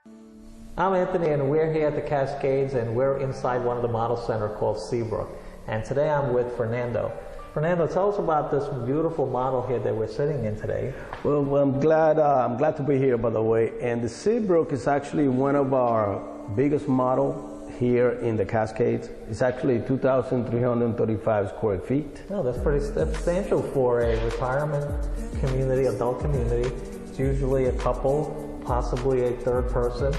I'm Anthony, and we're here at the Cascades, and we're inside one of the model center called Seabrook. And today I'm with Fernando. Fernando, tell us about this beautiful model here that we're sitting in today. Well, I'm glad to be here, by the way. And the Seabrook is actually one of our biggest model here in the Cascades. It's actually 2,335 square feet. Oh, that's pretty substantial for a retirement community, adult community. It's usually a couple, possibly a third person.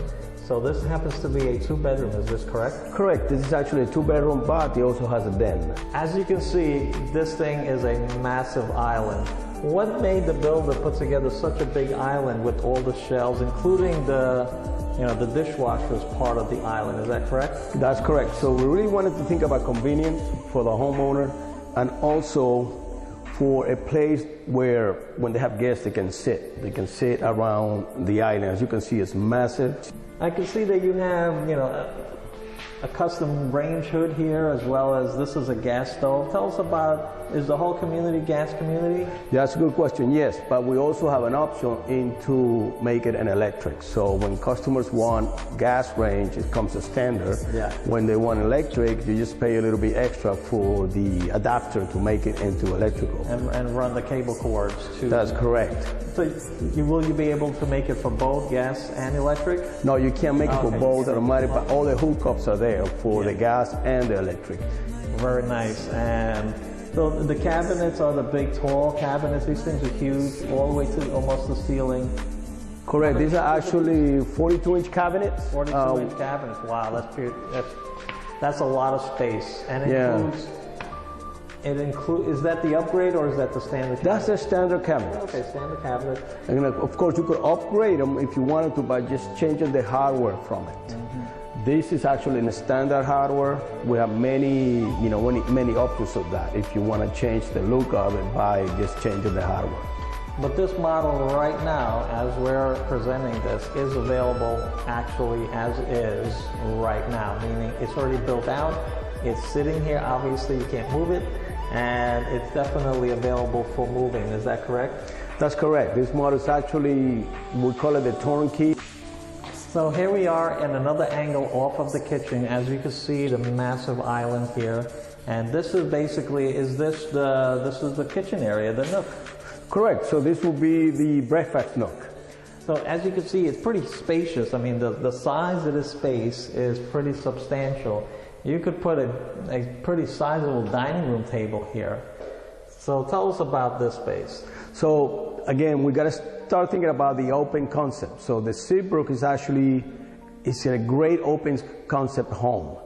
So this happens to be a two-bedroom, is this correct? Correct. This is actually a two-bedroom, but it also has a den. As you can see, this thing is a massive island. What made the builder put together such a big island with all the shelves, including the dishwasher as part of the island? Is that correct? That's correct. So we really wanted to think about convenience for the homeowner, and also for a place where when they have guests, they can sit around the island. As you can see, it's massive. I can see that you have, a custom range hood here, as well as this is a gas stove. Tell us about, is the whole community gas community? That's a good question, yes, but we also have an option to make it an electric. So when customers want gas range, it comes as standard. Yeah. When they want electric, you just pay a little bit extra for the adapter to make it into electrical. And run the cable cords too. That's correct. So will you be able to make it for both gas and electric? No, you can't make it for both automatic, but all the hookups are there for the gas and the electric. Very nice. And so the cabinets are the big, tall cabinets. These things are huge, all the way to almost the ceiling. Correct. These are actually 42-inch cabinets. 42-inch cabinets. Wow, that's a lot of space. And it includes, is that the upgrade or is that the standard cabinet? That's the standard cabinet. Okay, standard cabinet. And of course, you could upgrade them if you wanted to by just changing the hardware from it. Mm-hmm. This is actually in the standard hardware. We have many options of that if you want to change the look of it by just changing the hardware. But this model right now, as we're presenting this, is available actually as is right now, meaning it's already built out, it's sitting here, obviously you can't move it, and it's definitely available for moving. Is that correct? That's correct. This model is actually, we call it the turnkey. So here we are in another angle off of the kitchen. As you can see, the massive island here. And this is basically, this is the kitchen area, the nook. Correct. So this will be the breakfast nook. So as you can see, it's pretty spacious. I mean, the size of this space is pretty substantial. You could put a pretty sizable dining room table here. So tell us about this space. So again, we got to start thinking about the open concept. So the Seabrook is actually, it's a great open concept home.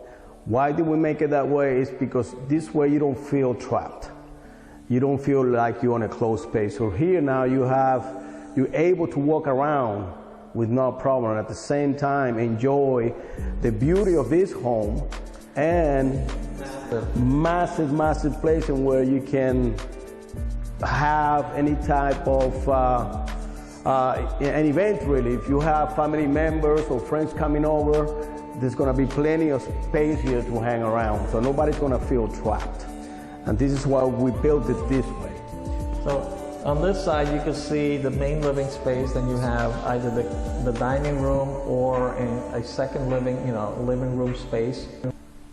Why did we make it that way? It's because this way you don't feel trapped. You don't feel like you're in a closed space. So here now you're able to walk around with no problem, and at the same time enjoy the beauty of this home and massive place in where you can have any type of an event really. If you have family members or friends coming over, there's going to be plenty of space here to hang around, so nobody's going to feel trapped. And this is why we built it this way. So on this side you can see the main living space, then you have either the dining room or a second living room space.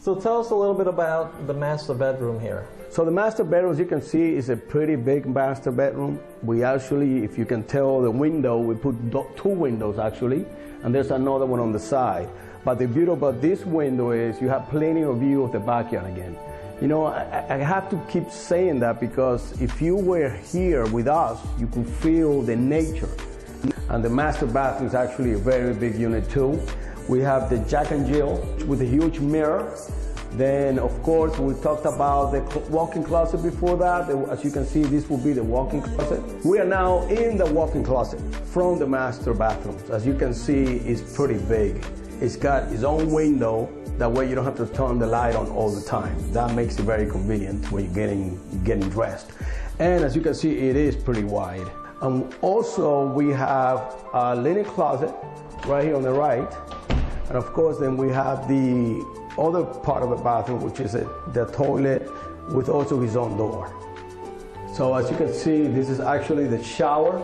So tell us a little bit about the master bedroom here. So the master bedroom, as you can see, is a pretty big master bedroom. We actually, if you can tell the window, we put two windows actually, and there's another one on the side. But the beauty about this window is you have plenty of view of the backyard again. I have to keep saying that because if you were here with us, you could feel the nature. And the master bathroom is actually a very big unit too. We have the Jack and Jill with a huge mirror. Then, of course, we talked about the walk-in closet before that. As you can see, this will be the walk-in closet. We are now in the walk-in closet from the master bathroom. As you can see, it's pretty big. It's got its own window. That way you don't have to turn the light on all the time. That makes it very convenient when you're getting dressed. And as you can see, it is pretty wide. Also, we have a linen closet right here on the right. And of course, then we have the other part of the bathroom, which is the toilet with also his own door. So as you can see, this is actually the shower.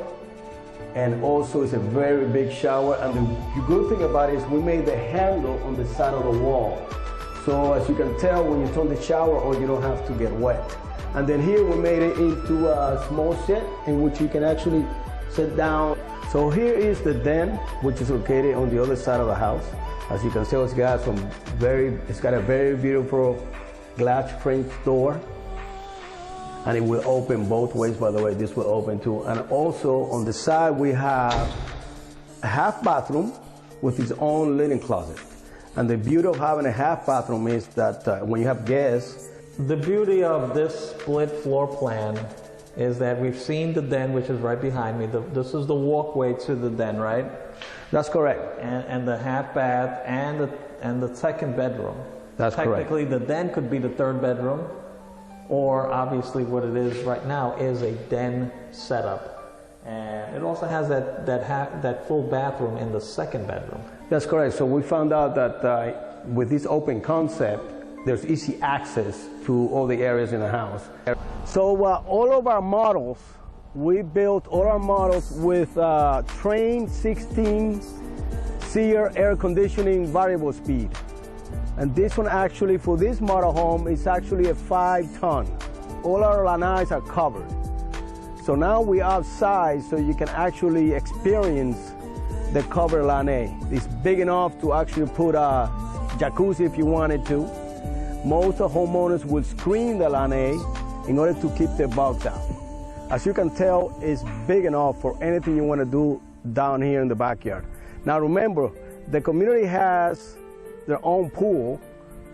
and also it's a very big shower. And the good thing about it is we made the handle on the side of the wall. So as you can tell, when you turn the shower on, you don't have to get wet. And then here we made it into a small shed in which you can actually sit down. So here is the den, which is located on the other side of the house. As you can see, it's got a very beautiful glass frame door. And it will open both ways, by the way. This will open too. And also on the side, we have a half bathroom with its own linen closet. And the beauty of having a half bathroom is that when you have guests. The beauty of this split floor plan is that we've seen the den, which is right behind me. This is the walkway to the den, right? That's correct. And the half bath and the second bedroom. That's correct. Technically, the den could be the third bedroom, or obviously what it is right now is a den setup. And it also has that full bathroom in the second bedroom. That's correct. So we found out that with this open concept, there's easy access to all the areas in the house. So all of our models, we built all our models with Train 16 SEER air conditioning variable speed. And this one actually, for this model home, is actually a 5-ton. All our lanais are covered. So now we're outside so you can actually experience the covered lanai. It's big enough to actually put a jacuzzi if you wanted to. Most homeowners will screen the lanai in order to keep the bugs out. As you can tell, it's big enough for anything you want to do down here in the backyard. Now remember, the community has their own pool,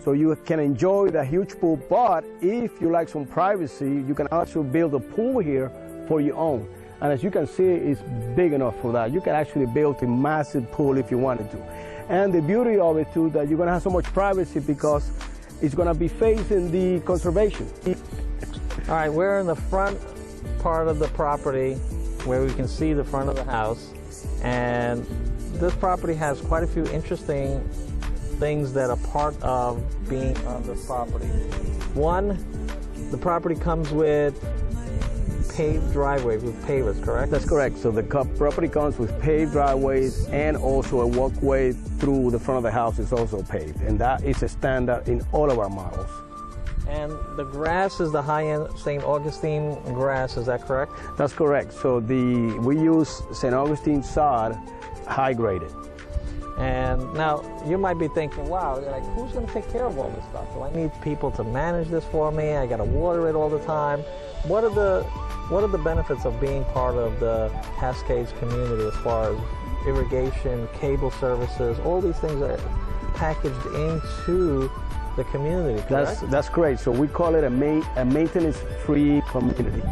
so you can enjoy the huge pool, but if you like some privacy, you can also build a pool here for your own. And as you can see, it's big enough for that. You can actually build a massive pool if you wanted to. And the beauty of it too, that you're gonna have so much privacy because it's gonna be facing the conservation. All right, we're in the front part of the property where we can see the front of the house. And this property has quite a few interesting things that are part of being on this property. One, the property comes with paved driveways with pavers, correct? That's correct. So the property comes with paved driveways and also a walkway through the front of the house is also paved. And that is a standard in all of our models. And the grass is the high-end St. Augustine grass, is that correct? That's correct. So we use St. Augustine sod, high-graded. And now you might be thinking, wow, like, who's going to take care of all this stuff? Do I need people to manage this for me? I got to water it all the time. What are the benefits of being part of the Cascades community as far as irrigation, cable services, all these things are packaged into the community, correct? That's great. So we call it a maintenance-free community.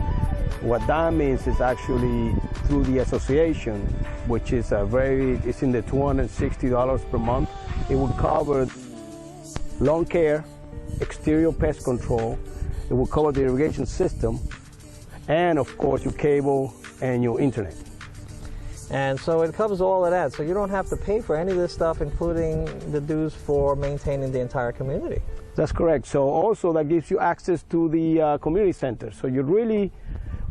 What that means is actually through the association, which is it's in the $260 per month. It would cover lawn care, exterior pest control. It will cover the irrigation system, and of course your cable and your internet. And so it covers all of that. So you don't have to pay for any of this stuff, including the dues for maintaining the entire community. That's correct. So also that gives you access to the community center. So you really,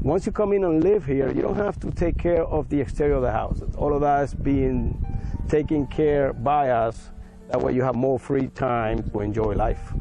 once you come in and live here, you don't have to take care of the exterior of the house. All of that is being taken care by us. That way you have more free time to enjoy life.